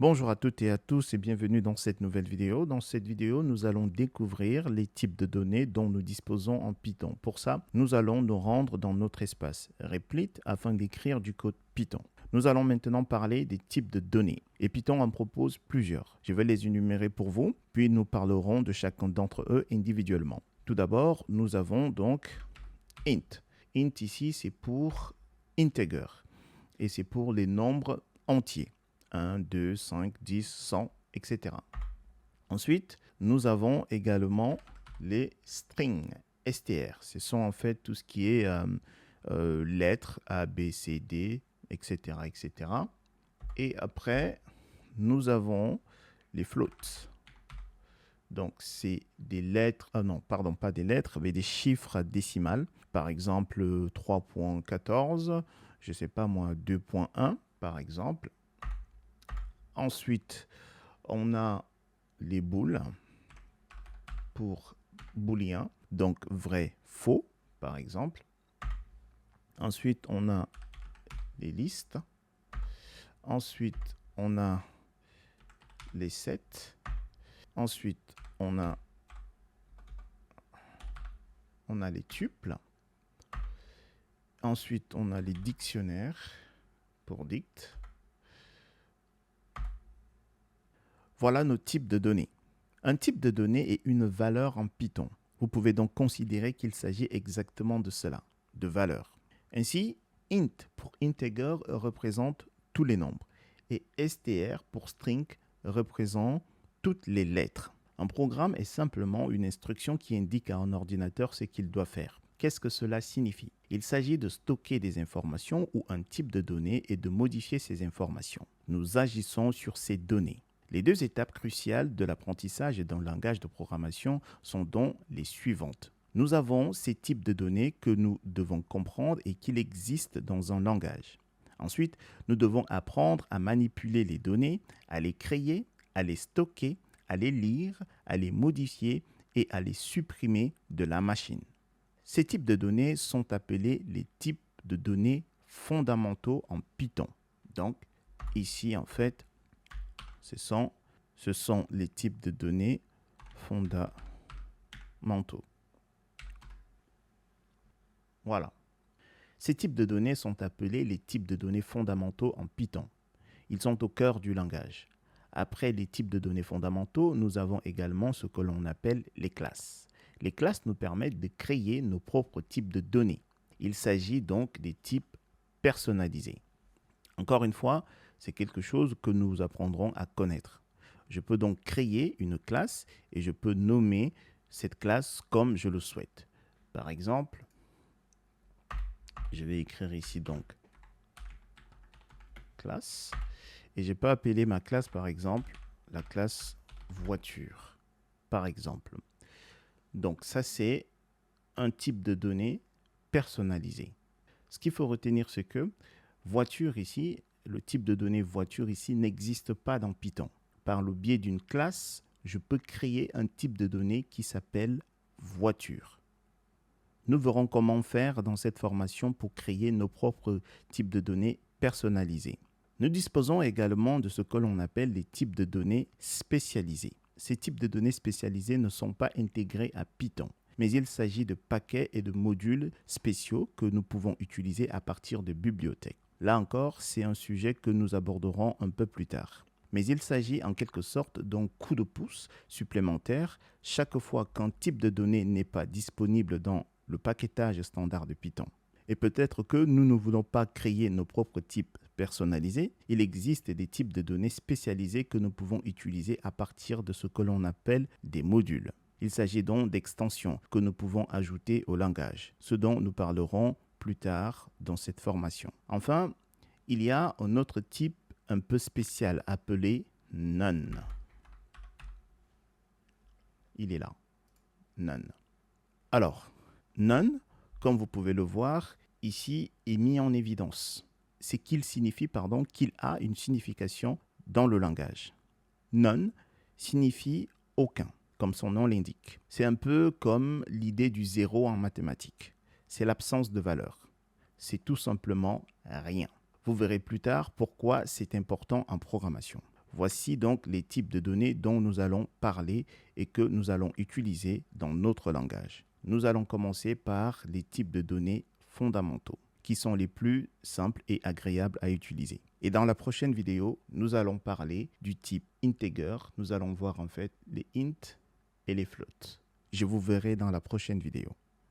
Bonjour à toutes et à tous et bienvenue dans cette nouvelle vidéo. Dans cette vidéo, nous allons découvrir les types de données dont nous disposons en Python. Pour ça, nous allons nous rendre dans notre espace Replit afin d'écrire du code Python. Nous allons maintenant parler des types de données et Python en propose plusieurs. Je vais les énumérer pour vous, puis nous parlerons de chacun d'entre eux individuellement. Tout d'abord, nous avons donc int. Int ici, c'est pour integer et c'est pour les nombres entiers. 1, 2, 5, 10, 100, etc. Ensuite, nous avons également les strings, str. Ce sont en fait tout ce qui est lettres A, B, C, D, etc., etc. Et après, nous avons les floats. Donc, c'est des lettres, non, pardon, pas des lettres, mais des chiffres décimales. Par exemple, 3.14, je ne sais pas moi, 2.1, par exemple. Ensuite, on a les booles pour booléen, donc vrai, faux, par exemple. Ensuite, on a les listes. Ensuite, on a les sets. Ensuite, on a les tuples. Ensuite, on a les dictionnaires pour dict. Voilà nos types de données. Un type de données est une valeur en Python. Vous pouvez donc considérer qu'il s'agit exactement de cela, de valeur. Ainsi, int pour integer représente tous les nombres et str pour string représente toutes les lettres. Un programme est simplement une instruction qui indique à un ordinateur ce qu'il doit faire. Qu'est-ce que cela signifie? Il s'agit de stocker des informations ou un type de données et de modifier ces informations. Nous agissons sur ces données. Les deux étapes cruciales de l'apprentissage d'un langage de programmation sont donc les suivantes. Nous avons ces types de données que nous devons comprendre et qu'il existe dans un langage. Ensuite, nous devons apprendre à manipuler les données, à les créer, à les stocker, à les lire, à les modifier et à les supprimer de la machine. Ces types de données sont appelés les types de données fondamentaux en Python. Donc, ici, en fait, ce sont les types de données fondamentaux. Voilà. Ces types de données sont appelés les types de données fondamentaux en Python. Ils sont au cœur du langage. Après les types de données fondamentaux, nous avons également ce que l'on appelle les classes. Les classes nous permettent de créer nos propres types de données. Il s'agit donc des types personnalisés. Encore une fois, c'est quelque chose que nous apprendrons à connaître. Je peux donc créer une classe et je peux nommer cette classe comme je le souhaite. Par exemple, je vais écrire ici donc classe et je peux appeler ma classe par exemple la classe voiture par exemple. Donc ça c'est un type de données personnalisé. Ce qu'il faut retenir c'est que voiture ici, le type de données voiture ici n'existe pas dans Python. Par le biais d'une classe, je peux créer un type de données qui s'appelle voiture. Nous verrons comment faire dans cette formation pour créer nos propres types de données personnalisés. Nous disposons également de ce que l'on appelle les types de données spécialisés. Ces types de données spécialisés ne sont pas intégrés à Python, mais il s'agit de paquets et de modules spéciaux que nous pouvons utiliser à partir de bibliothèques. Là encore, c'est un sujet que nous aborderons un peu plus tard. Mais il s'agit en quelque sorte d'un coup de pouce supplémentaire chaque fois qu'un type de données n'est pas disponible dans le paquetage standard de Python. Et peut-être que nous ne voulons pas créer nos propres types personnalisés. Il existe des types de données spécialisés que nous pouvons utiliser à partir de ce que l'on appelle des modules. Il s'agit donc d'extensions que nous pouvons ajouter au langage, ce dont nous parlerons plus tard dans cette formation. Enfin, il y a un autre type un peu spécial appelé none. Il est là, none. Alors, none, comme vous pouvez le voir, ici est mis en évidence. C'est qu'il signifie, qu'il a une signification dans le langage. None signifie aucun, comme son nom l'indique. C'est un peu comme l'idée du zéro en mathématiques. C'est l'absence de valeur. C'est tout simplement rien. Vous verrez plus tard pourquoi c'est important en programmation. Voici donc les types de données dont nous allons parler et que nous allons utiliser dans notre langage. Nous allons commencer par les types de données fondamentaux, qui sont les plus simples et agréables à utiliser. Et dans la prochaine vidéo, nous allons parler du type integer. Nous allons voir en fait les int et les floats. Je vous verrai dans la prochaine vidéo.